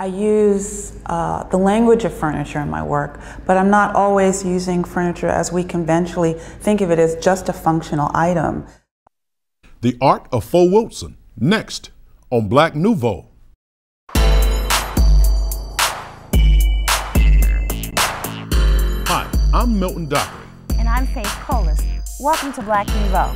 I use the language of furniture in my work, but I'm not always using furniture as we conventionally think of it, as just a functional item. The Art of Faux Wilson, next on Black Nouveau. Hi, I'm Milton Dockery. And I'm Faith Colas. Welcome to Black Nouveau.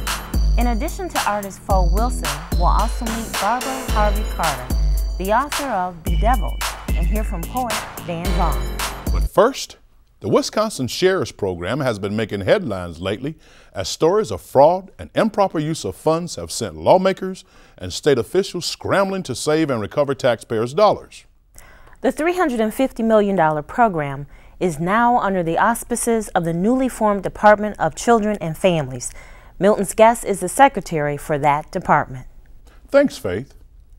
In addition to artist Faux Wilson, we'll also meet Barbara Harvey Carter, the author of Bedeviled, and hear from poet Dan Vaughn. But first, the Wisconsin Shares Program has been making headlines lately as stories of fraud and improper use of funds have sent lawmakers and state officials scrambling to save and recover taxpayers' dollars. The $350 million program is now under the auspices of the newly formed Department of Children and Families. Milton's guest is the secretary for that department. Thanks, Faith.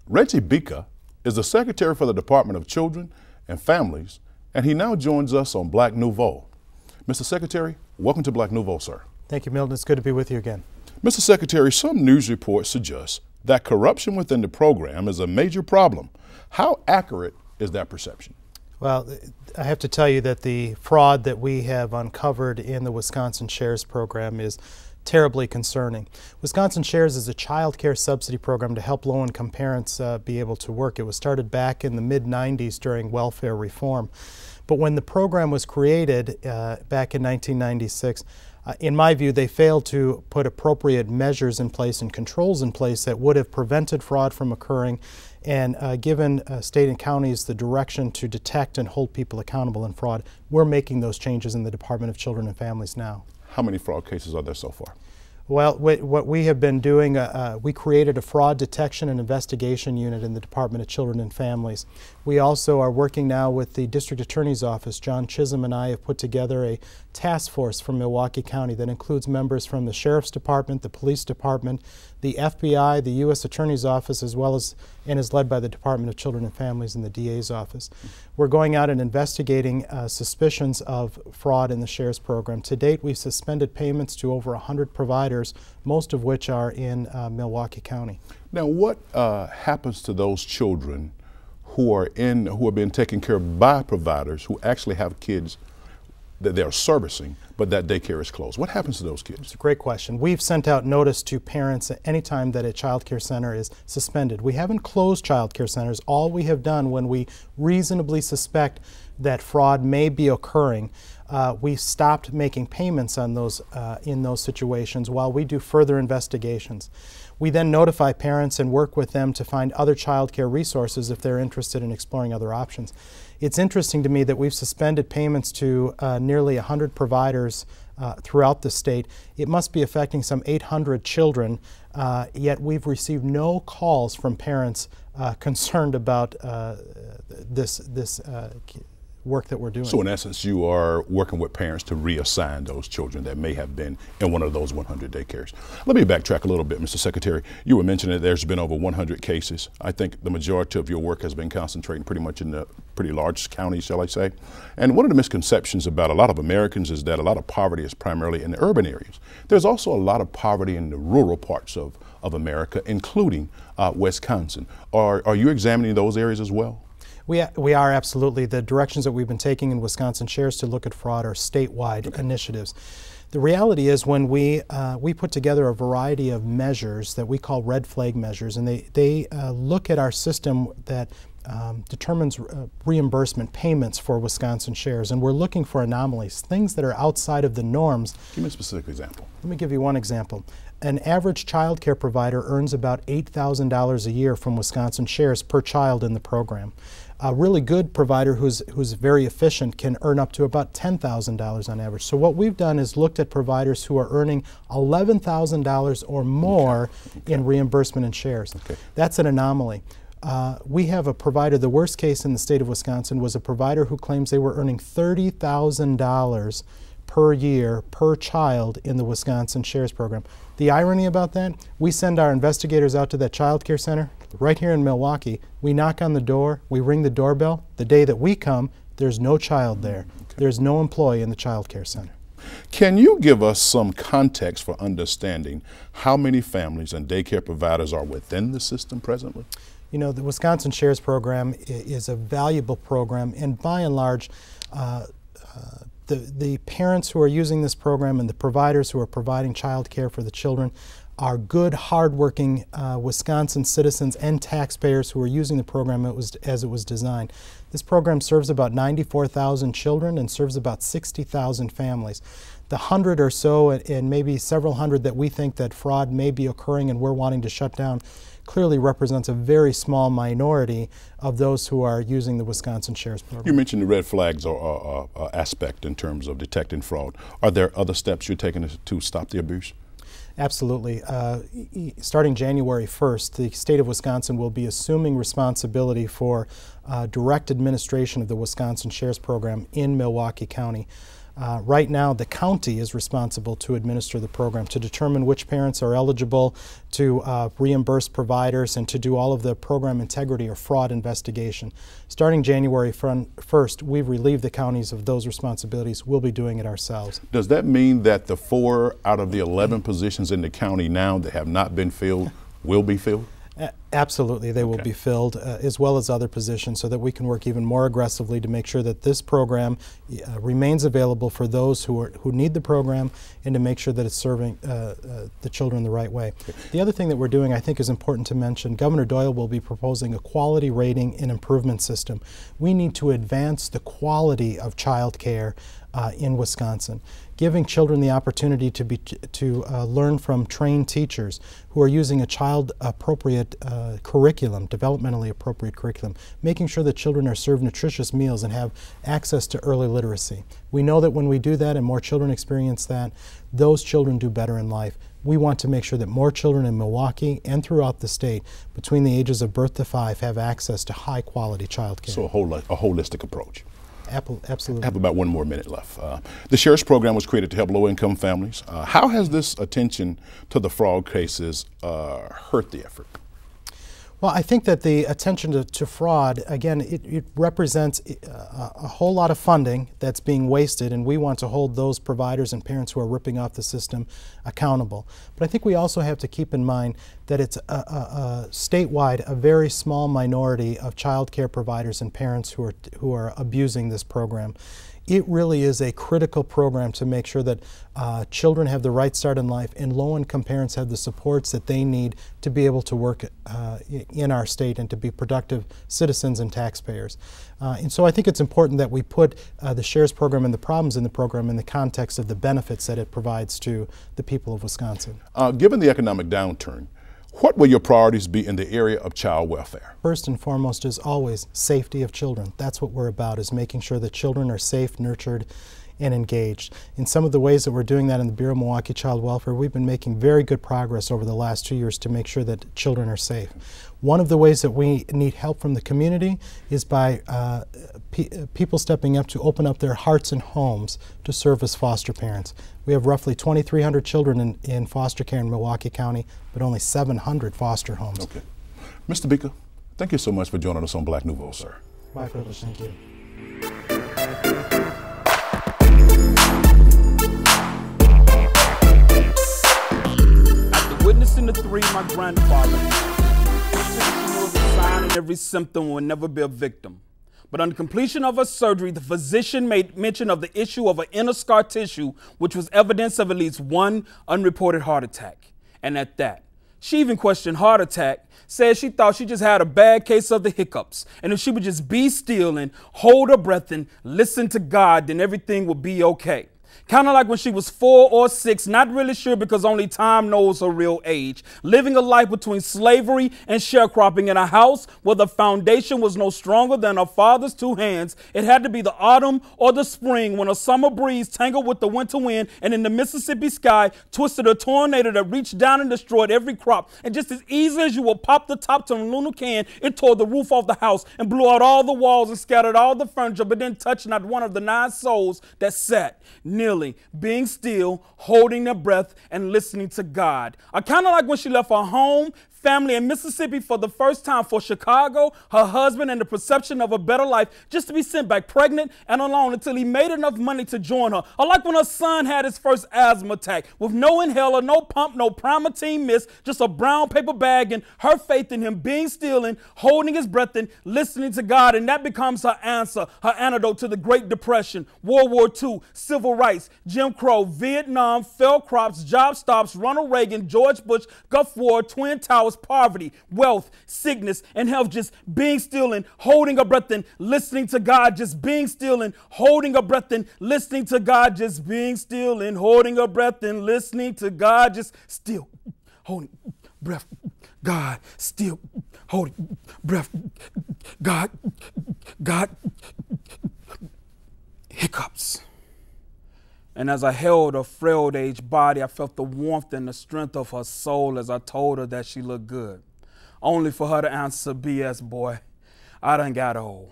Reggie Bicha is the secretary for the Department of Children and Families, and he now joins us on Black Nouveau. Mr. Secretary, welcome to Black Nouveau, sir. Thank you, Milton. It's good to be with you again. Mr. Secretary, some news reports suggest that corruption within the program is a major problem. How accurate is that perception? Well, I have to tell you that the fraud that we have uncovered in the Wisconsin Shares program is terribly concerning. Wisconsin Shares is a child care subsidy program to help low-income parents be able to work. It was started back in the mid-90s during welfare reform. But when the program was created back in 1996, in my view, they failed to put appropriate measures in place and controls in place that would have prevented fraud from occurring and given state and counties the direction to detect and hold people accountable in fraud. We're making those changes in the Department of Children and Families now. How many fraud cases are there so far? Well, what we have been doing, we created a fraud detection and investigation unit in the Department of Children and Families. We also are working now with the District Attorney's Office. John Chisholm and I have put together a task force from Milwaukee County that includes members from the Sheriff's Department, the Police Department, the FBI, the U.S. Attorney's Office, as well as, and is led by the Department of Children and Families and the DA's office. We're going out and investigating suspicions of fraud in the Shares program. To date, we've suspended payments to over 100 providers, most of which are in Milwaukee County. Now, what happens to those children who are being taken care of by providers who actually have kids that they're servicing, but that daycare is closed? What happens to those kids? It's a great question. We've sent out notice to parents at any time that a child care center is suspended. We haven't closed child care centers. All we have done when we reasonably suspect that fraud may be occurring, we stopped making payments on those in those situations while we do further investigations. We then notify parents and work with them to find other child care resources if they're interested in exploring other options. It's interesting to me that we've suspended payments to nearly 100 providers throughout the state. It must be affecting some 800 children, yet we've received no calls from parents concerned about this work that we're doing. So in essence, you are working with parents to reassign those children that may have been in one of those 100 daycares. Let me backtrack a little bit, Mr. Secretary. You were mentioning that there's been over 100 cases. I think the majority of your work has been concentrating pretty much in the pretty large counties, shall I say. And one of the misconceptions about a lot of Americans is that a lot of poverty is primarily in the urban areas. There's also a lot of poverty in the rural parts of America, including Wisconsin. Are you examining those areas as well? We are absolutely. The directions that we've been taking in Wisconsin Shares to look at fraud are statewide initiatives. The reality is when we put together a variety of measures that we call red flag measures, and they look at our system that determines reimbursement payments for Wisconsin Shares, and we're looking for anomalies, things that are outside of the norms. Give me a specific example. Let me give you one example. An average child care provider earns about $8,000 a year from Wisconsin Shares per child in the program. A really good provider who's very efficient can earn up to about $10,000 on average. So what we've done is looked at providers who are earning $11,000 or more in reimbursement and shares. That's an anomaly. We have a provider, the worst case in the state of Wisconsin was a provider who claims they were earning $30,000 per year per child in the Wisconsin Shares program. The irony about that, we send our investigators out to that child care center right here in Milwaukee. We knock on the door, we ring the doorbell. The day that we come, there's no child there. There's no employee in the child care center. Can you give us some context for understanding how many families and daycare providers are within the system presently? You know, the Wisconsin Shares program is a valuable program, and by and large, the parents who are using this program and the providers who are providing child care for the children are good, hardworking Wisconsin citizens and taxpayers who are using the program as it was designed. This program serves about 94,000 children and serves about 60,000 families. The 100 or so, and maybe several hundred that we think that fraud may be occurring and we're wanting to shut down, clearly represents a very small minority of those who are using the Wisconsin Shares program. You mentioned the red flags or aspect in terms of detecting fraud. Are there other steps you're taking to stop the abuse? Absolutely. Starting January 1st, the state of Wisconsin will be assuming responsibility for direct administration of the Wisconsin Shares program in Milwaukee County. Right now, the county is responsible to administer the program, to determine which parents are eligible, to reimburse providers, and to do all of the program integrity or fraud investigation. Starting January 1st, we've relieved the counties of those responsibilities. We'll be doing it ourselves. Does that mean that the 4 out of the 11 positions in the county now that have not been filled will be filled? Absolutely, they will be filled, as well as other positions, so that we can work even more aggressively to make sure that this program remains available for those who need the program, and to make sure that it's serving the children the right way. The other thing that we're doing, I think, is important to mention. Governor Doyle will be proposing a quality rating and improvement system. We need to advance the quality of child care in Wisconsin, giving children the opportunity to learn from trained teachers who are using a child-appropriate curriculum, developmentally appropriate curriculum, making sure that children are served nutritious meals and have access to early literacy. We know that when we do that and more children experience that, those children do better in life. We want to make sure that more children in Milwaukee and throughout the state between the ages of birth to 5 have access to high-quality child care. So a holistic approach. Absolutely. I have about 1 more minute left. The Shares program was created to help low-income families. How has this attention to the fraud cases hurt the effort? Well, I think that the attention to fraud, again, it represents a whole lot of funding that's being wasted, and we want to hold those providers and parents who are ripping off the system accountable. But I think we also have to keep in mind that it's statewide a very small minority of child care providers and parents who are abusing this program. It really is a critical program to make sure that children have the right start in life, and low-income parents have the supports that they need to be able to work in our state and to be productive citizens and taxpayers. And so I think it's important that we put the Shares program and the problems in the program in the context of the benefits that it provides to the people of Wisconsin. Given the economic downturn, what will your priorities be in the area of child welfare? First and foremost is always safety of children. That's what we're about, is making sure that children are safe, nurtured, and engaged. In some of the ways that we're doing that in the Bureau of Milwaukee Child Welfare, we've been making very good progress over the last 2 years to make sure that children are safe. One of the ways that we need help from the community is by people stepping up to open up their hearts and homes to serve as foster parents. We have roughly 2,300 children in foster care in Milwaukee County, but only 700 foster homes. Okay. Mr. Bicha, thank you so much for joining us on Black Nouveau, sir. My privilege, thank you. After witnessing the 3, my grandfather was a sign and every symptom will never be a victim. But on the completion of her surgery, the physician made mention of the issue of an inner scar tissue, which was evidence of at least 1 unreported heart attack. And at that, she even questioned heart attack, said she thought she just had a bad case of the hiccups. And if she would just be still and hold her breath and listen to God, then everything would be okay. Kind of like when she was 4 or 6, not really sure because only time knows her real age, living a life between slavery and sharecropping in a house where the foundation was no stronger than her father's 2 hands. It had to be the autumn or the spring when a summer breeze tangled with the winter wind and in the Mississippi sky twisted a tornado that reached down and destroyed every crop. And just as easily as you would pop the top to a lunar can, it tore the roof off the house and blew out all the walls and scattered all the furniture, but didn't touch not one of the 9 souls that sat kneeling, being still, holding their breath, and listening to God. Kind of like when she left her home, family in Mississippi for the first time, for Chicago, her husband, and the perception of a better life, just to be sent back pregnant and alone until he made enough money to join her. Or like when her son had his first asthma attack, with no inhaler, no pump, no Primatene Mist, just a brown paper bag, and her faith in him, being still and holding his breath and listening to God. And that becomes her answer, her antidote to the Great Depression, World War II, civil rights, Jim Crow, Vietnam, failed crops, job stops, Ronald Reagan, George Bush, Gulf War, Twin Towers, poverty, wealth, sickness, and health. Just being still and holding her breath and listening to God. Just being still and holding her breath and listening to God. Just being still and holding her breath and listening to God. Just still holding breath. God, still holding breath. God, God. Hiccups. And as I held her frail aged body, I felt the warmth and the strength of her soul as I told her that she looked good. Only for her to answer, BS boy, I done got old.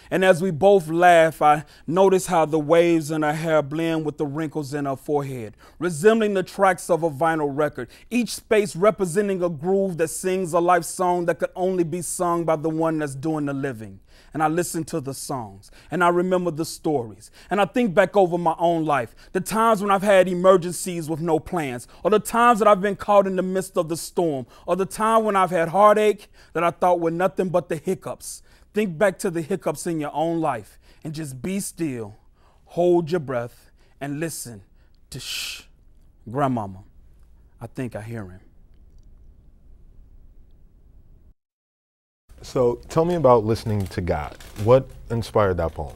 And as we both laugh, I notice how the waves in her hair blend with the wrinkles in her forehead, resembling the tracks of a vinyl record, each space representing a groove that sings a life song that could only be sung by the one that's doing the living. And I listen to the songs, and I remember the stories, and I think back over my own life, the times when I've had emergencies with no plans, or the times that I've been caught in the midst of the storm, or the time when I've had heartache that I thought were nothing but the hiccups. Think back to the hiccups in your own life, and just be still, hold your breath, and listen to shh, grandmama. I think I hear him. So tell me about listening to God. What inspired that poem?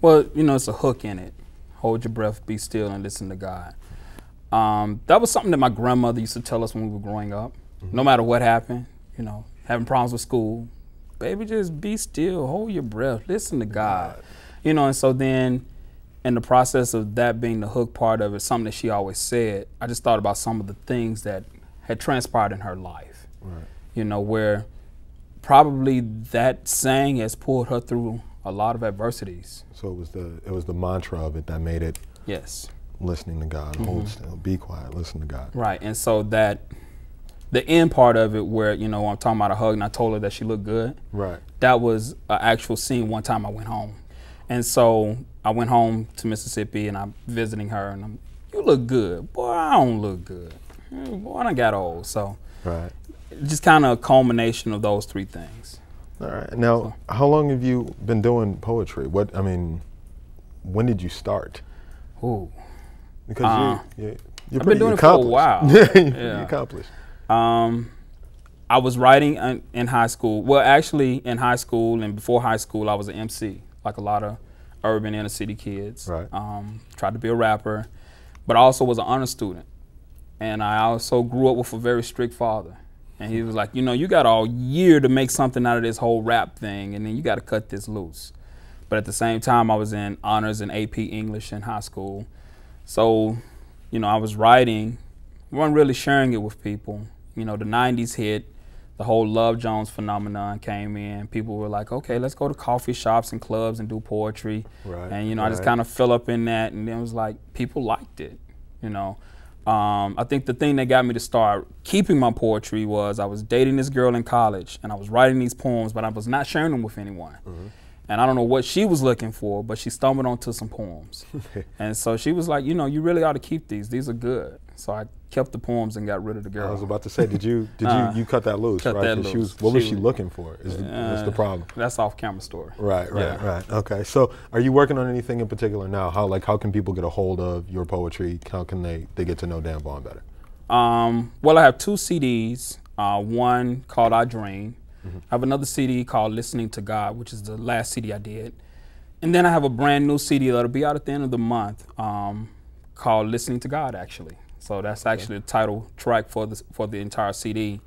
Well, you know, it's a hook in it. Hold your breath, be still, and listen to God. That was something that my grandmother used to tell us when we were growing up. Mm-hmm. No matter what happened, you know, having problems with school, baby, just be still, hold your breath, listen to God. You know, and so then in the process of that being the hook part of it, something that she always said, I just thought about some of the things that had transpired in her life. Right. You know, where probably that saying has pulled her through a lot of adversities. So it was the mantra of it that made it. Yes. Listening to God, mm-hmm. Hold still, be quiet, listen to God. Right, and so that the end part of it, where you know I'm talking about a hug, and I told her that she looked good. Right. That was an actual scene. One time I went home, and so I went home to Mississippi, and I'm visiting her, and you look good, boy. I don't look good, boy. I done got old, so. Right. Just kind of a culmination of those three things. All right. Now, how long have you been doing poetry? When did you start? Ooh. Because you're I've been doing it for a while. You're accomplished. I was writing in high school. Well, actually, in high school and before high school, I was an MC, like a lot of urban inner city kids. Right. Tried to be a rapper, but I also was an honor student. And I also grew up with a very strict father. And he was like, you know, you got all year to make something out of this whole rap thing, and then you got to cut this loose. But at the same time, I was in honors and AP English in high school. So, you know, I was writing, wasn't really sharing it with people. You know, the 90s hit, the whole Love Jones phenomenon came in. People were like, okay, let's go to coffee shops and clubs and do poetry. Right. And, you know, I just kind of fell up in that, and then it was like, people liked it, you know. I think the thing that got me to start keeping my poetry was I was dating this girl in college, and I was writing these poems, but I was not sharing them with anyone. Mm-hmm. And I don't know what she was looking for, but she stumbled onto some poems. And so she was like, you know, you really ought to keep these. These are good. So I kept the poems and got rid of the girl. I was about to say, did you cut that loose? Cut right? that loose. What was she looking for? What's the problem? That's off-camera story. Right. Okay. So, are you working on anything in particular now? How can people get a hold of your poetry? How can they get to know Dan Vaughn better? Well, I have 2 CDs. One called I Dream. Mm-hmm. I have another CD called Listening to God, which is the last CD I did. And then I have a brand new CD that'll be out at the end of the month called Listening to God, actually. So that's actually the title track for the entire CD.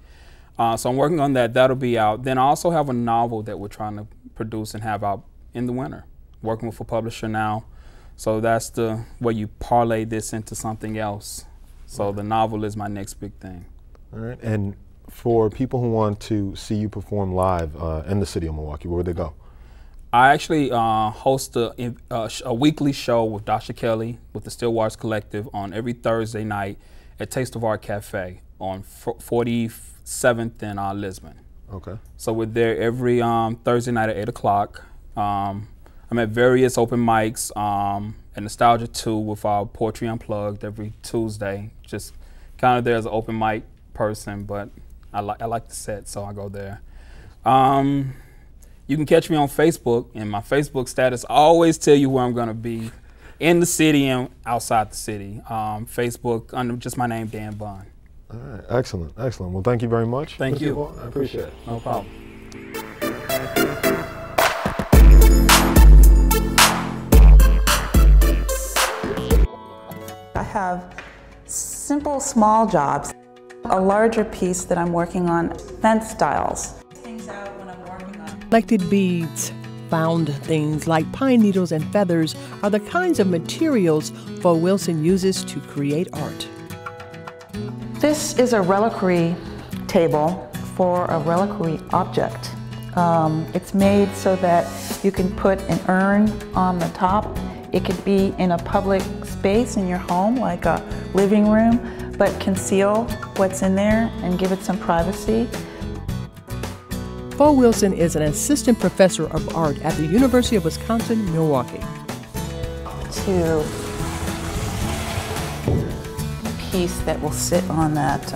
So I'm working on that. That'll be out. Then I also have a novel that we're trying to produce and have out in the winter. Working with a publisher now. So that's the way you parlay this into something else. So the novel is my next big thing. All right. And for people who want to see you perform live in the city of Milwaukee, where would they go? I actually host a weekly show with Dasha Kelly with the Still Waters Collective on every Thursday night at Taste of Art Cafe on 47th and Lisbon. Okay. So we're there every Thursday night at 8 o'clock. I'm at various open mics, at Nostalgia 2 with our Poetry Unplugged every Tuesday. Just kind of there as an open mic person, but I like the set, so I go there. You can catch me on Facebook, and my Facebook status always tell you where I'm gonna be in the city and outside the city. Facebook under just my name, Dan Vaughn. All right, excellent, excellent. Well, thank you very much. Thank Mr. you. Vaughn. I appreciate it. No problem. I have simple, small jobs. A larger piece that I'm working on, fence styles. Things out when I'm working on. Collected beads, found things like pine needles and feathers are the kinds of materials Fo Wilson uses to create art. This is a reliquary table for a reliquary object. It's made so that you can put an urn on the top. It could be in a public space in your home, like a living room, but conceal what's in there and give it some privacy. Fo Wilson is an assistant professor of art at the University of Wisconsin-Milwaukee. To a piece that will sit on that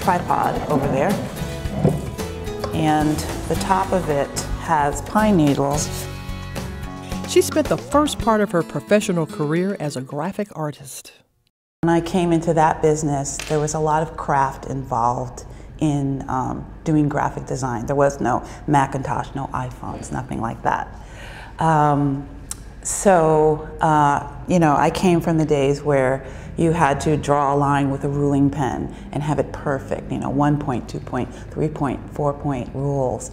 tripod over there. And the top of it has pine needles. She spent the first part of her professional career as a graphic artist. When I came into that business, there was a lot of craft involved in doing graphic design. There was no Macintosh, no iPhones, nothing like that. You know, I came from the days where you had to draw a line with a ruling pen and have it perfect, you know, 1 point, 2 point, 3 point, 4 point rules.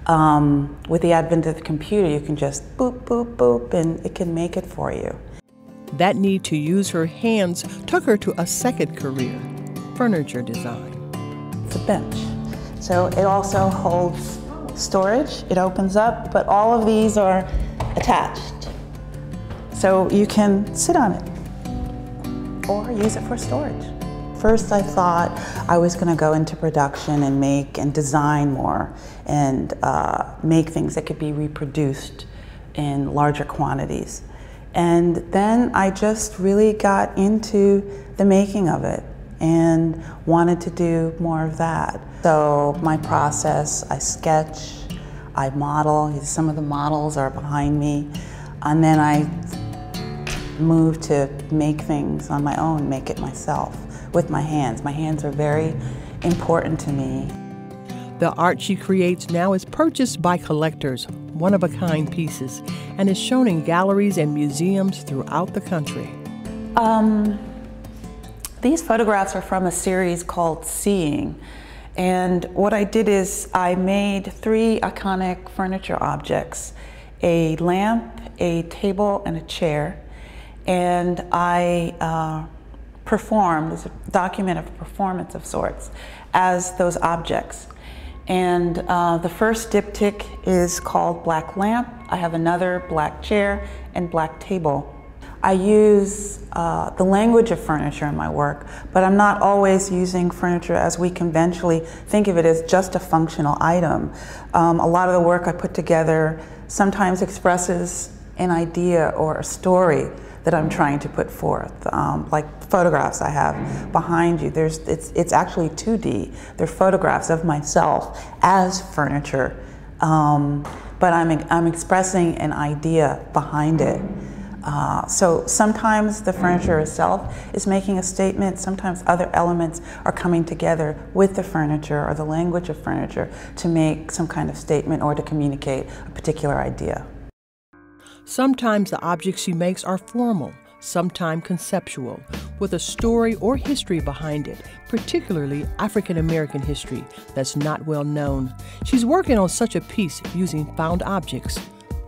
With the advent of the computer, you can just boop, boop, boop, and it can make it for you. That need to use her hands took her to a second career, furniture design. It's a bench. So it also holds storage. It opens up, but all of these are attached. So you can sit on it or use it for storage. First I thought I was going to go into production and make and design more and make things that could be reproduced in larger quantities. And then I just really got into the making of it and wanted to do more of that. So my process, I sketch, I model. Some of the models are behind me. And then I moved to make things on my own, make it myself with my hands. My hands are very important to me. The art she creates now is purchased by collectors, one-of-a-kind pieces, and is shown in galleries and museums throughout the country. These photographs are from a series called Seeing. And what I did is I made 3 iconic furniture objects, a lamp, a table, and a chair. And I performed, as a document of performance of sorts, as those objects. And the first diptych is called Black Lamp. I have another black chair and black table. I use the language of furniture in my work, but I'm not always using furniture as we conventionally think of it, as just a functional item. A lot of the work I put together sometimes expresses an idea or a story that I'm trying to put forth. Like photographs I have behind you, it's actually 2D. They're photographs of myself as furniture, but I'm expressing an idea behind it. So sometimes the furniture itself is making a statement, sometimes other elements are coming together with the furniture or the language of furniture to make some kind of statement or to communicate a particular idea. Sometimes the objects she makes are formal, sometimes conceptual, with a story or history behind it, particularly African American history that's not well known. She's working on such a piece using found objects,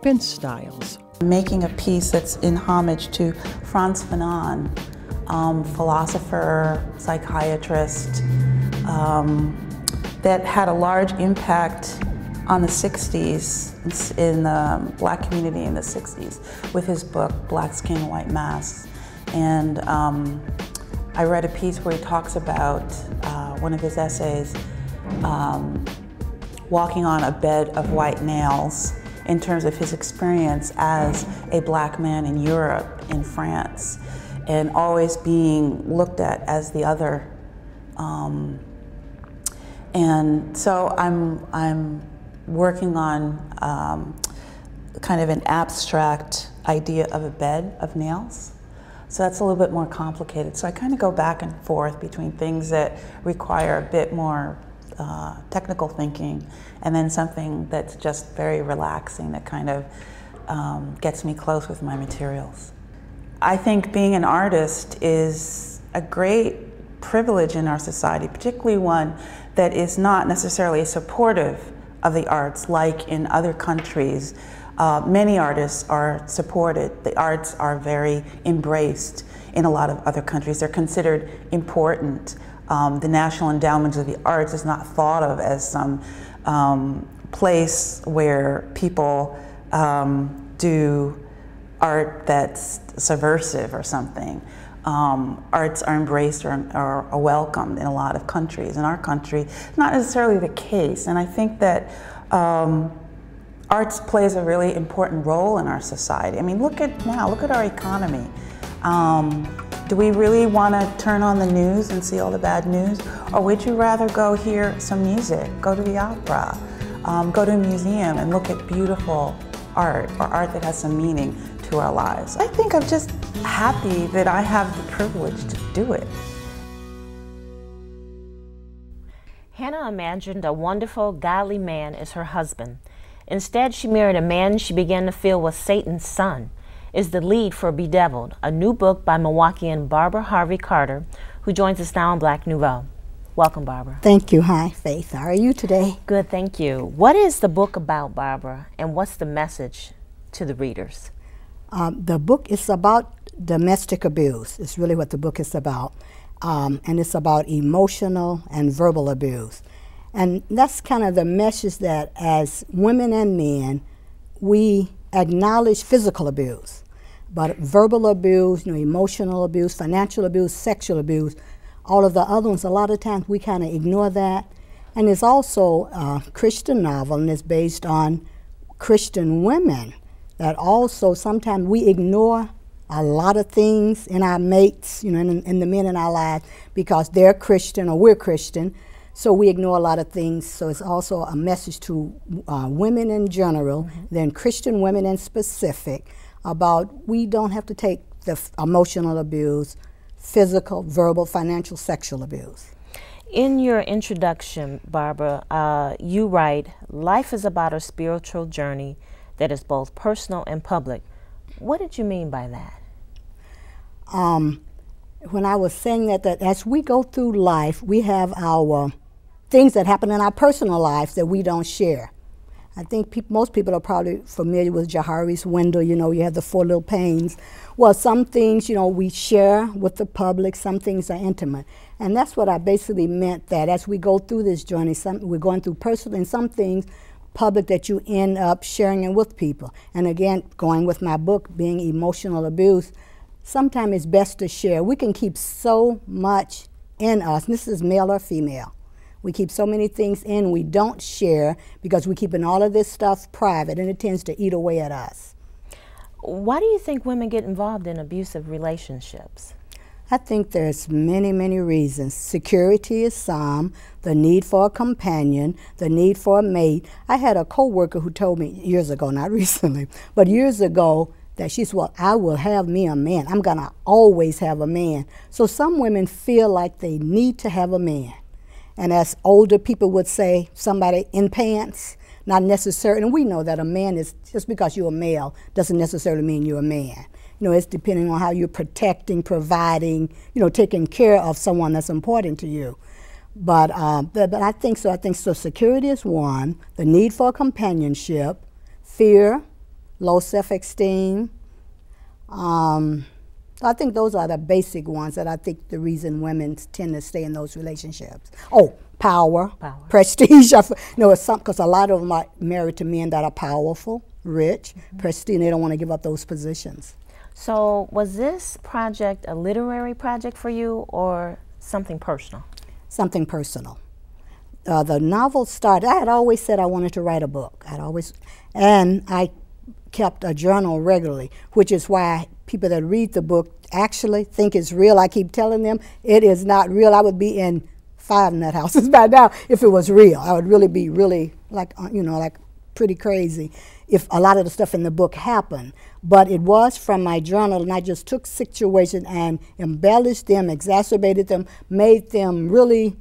fence styles. Making a piece that's in homage to Frantz Fanon, philosopher, psychiatrist, that had a large impact on the 60s, in the Black community in the 60s, with his book, Black Skin, White Masks. And I read a piece where he talks about one of his essays, walking on a bed of white nails in terms of his experience as a black man in Europe, in France, and always being looked at as the other. And so I'm working on kind of an abstract idea of a bed of nails. So that's a little bit more complicated. So I kind of go back and forth between things that require a bit more technical thinking and then something that's just very relaxing that kind of gets me close with my materials. I think being an artist is a great privilege in our society, particularly one that is not necessarily supportive of the arts like in other countries. Many artists are supported. The arts are very embraced in a lot of other countries. They're considered important. The National Endowment of the Arts is not thought of as some place where people do art that's subversive or something. Arts are embraced or are welcomed in a lot of countries. In our country, it's not necessarily the case. And I think that arts plays a really important role in our society. I mean, look at our economy. Do we really want to turn on the news and see all the bad news? Or would you rather go hear some music, go to the opera, go to a museum and look at beautiful art, or art that has some meaning to our lives? I think I'm just happy that I have the privilege to do it. Hannah imagined a wonderful, godly man as her husband. Instead, she married a man she began to feel was Satan's son. Is the lead for Bedeviled, a new book by Milwaukeean Barbara Harvey Carter, who joins us now on Black Nouveau. Welcome, Barbara. Thank you. Hi, Faith. How are you today? Good, thank you. What is the book about, Barbara, and what's the message to the readers? The book is about domestic abuse. It's really what the book is about. And it's about emotional and verbal abuse. And that's kind of the message that as women and men, we acknowledge physical abuse. But verbal abuse, emotional abuse, financial abuse, sexual abuse, all of the other ones, a lot of times we kind of ignore that. And it's also a Christian novel, and it's based on Christian women that also sometimes we ignore a lot of things in our mates, in the men in our lives because they're Christian or we're Christian. So we ignore a lot of things. So it's also a message to women in general, then Christian women in specific, about we don't have to take the emotional abuse, physical, verbal, financial, sexual abuse. In your introduction, Barbara, you write, life is about a spiritual journey that is both personal and public. What did you mean by that? When I was saying that as we go through life, we have our things that happen in our personal lives that we don't share. I think most people are probably familiar with Johari's window, you have the 4 little panes. Well, some things, we share with the public, some things are intimate. And that's what I basically meant, that as we go through this journey, we're going through personal and some things public that you end up sharing it with people. And again, going with my book, being emotional abuse, sometimes it's best to share. We can keep so much in us, and this is male or female. We keep so many things in we don't share because we're keeping all of this stuff private, and it tends to eat away at us. Why do you think women get involved in abusive relationships? I think there's many, many reasons. Security is some, the need for a companion, the need for a mate. I had a coworker who told me years ago, not recently, but years ago, that she's, well, I will have me a man. I'm gonna always have a man. So some women feel like they need to have a man. And as older people would say, somebody in pants, not necessarily, and we know that a man is, just because you're a male doesn't necessarily mean you're a man. It's depending on how you're protecting, providing, taking care of someone that's important to you. But I think so. I think so. Security is one, the need for companionship, fear, low self-esteem. I think those are the basic ones that I think the reason women tend to stay in those relationships. Oh, power. Prestige. It's something, because a lot of them are married to men that are powerful, rich, prestige, and they don't want to give up those positions. So was this project a literary project for you or something personal? Something personal. The novel started, I had always said I wanted to write a book. And I kept a journal regularly, which is why people that read the book actually think it's real. I keep telling them it is not real. I would be in 5 nut houses by now if it was real. I would really be like, you know, like pretty crazy if a lot of the stuff in the book happened. But it was from my journal, and I just took situations and embellished them, exacerbated them, made them really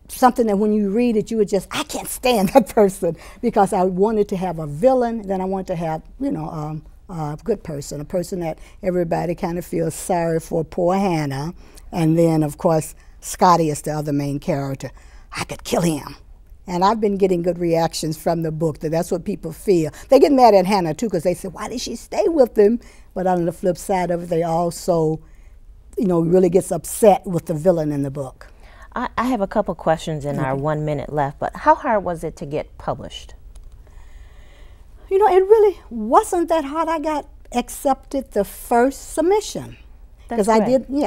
something that when you read it, you would just, I can't stand that person, because I wanted to have a villain, then I wanted to have, you know, a good person, a person that everybody kind of feels sorry for, poor Hannah. And then, of course, Scotty is the other main character. I could kill him. And I've been getting good reactions from the book, that's what people feel. They get mad at Hannah, too, because they say, why did she stay with him? But on the flip side of it, they also, you know, really gets upset with the villain in the book. I have a couple questions in our 1 minute left, but how hard was it to get published? You know, it really wasn't that hard. I got accepted the first submission. Because I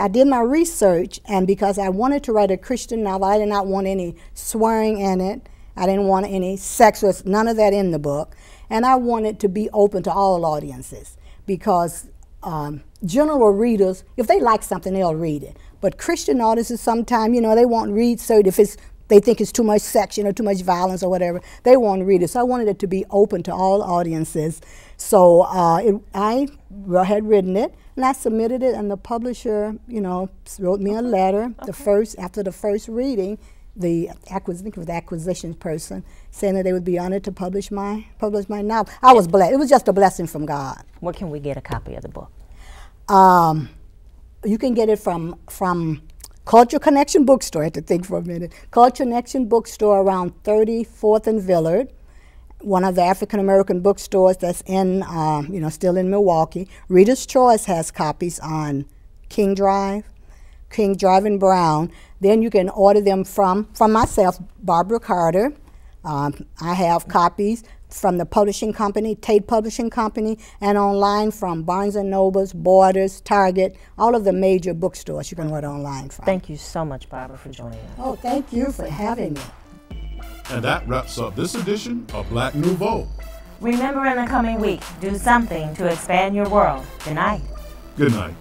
did my research, and because I wanted to write a Christian novel, I did not want any swearing in it. I didn't want any sex, none of that in the book. And I wanted to be open to all audiences, because general readers, if they like something, they'll read it. But Christian audiences sometimes, you know, they won't read certain, if they think it's too much sex, you know, too much violence or whatever, they won't read it. So I wanted it to be open to all audiences. So I had written it, and I submitted it, and the publisher, you know, wrote me a letter. After the first reading, the acquisition person saying that they would be honored to publish my novel. I was blessed. It was just a blessing from God. Where can we get a copy of the book? You can get it from Culture Connection Bookstore. I had to think for a minute. Culture Connection Bookstore around 34th and Villard, one of the African American bookstores that's in, you know, still in Milwaukee. Reader's Choice has copies on King Drive and Brown. Then you can order them from myself, Barbara Carter. I have copies from the publishing company, Tate Publishing Company, and online from Barnes & Noble's, Borders, Target, all of the major bookstores you can order online from. Thank you so much, Barbara, for joining us. Oh, thank you for having me. And that wraps up this edition of Black Nouveau. Remember, in the coming week, do something to expand your world. Good night. Good night.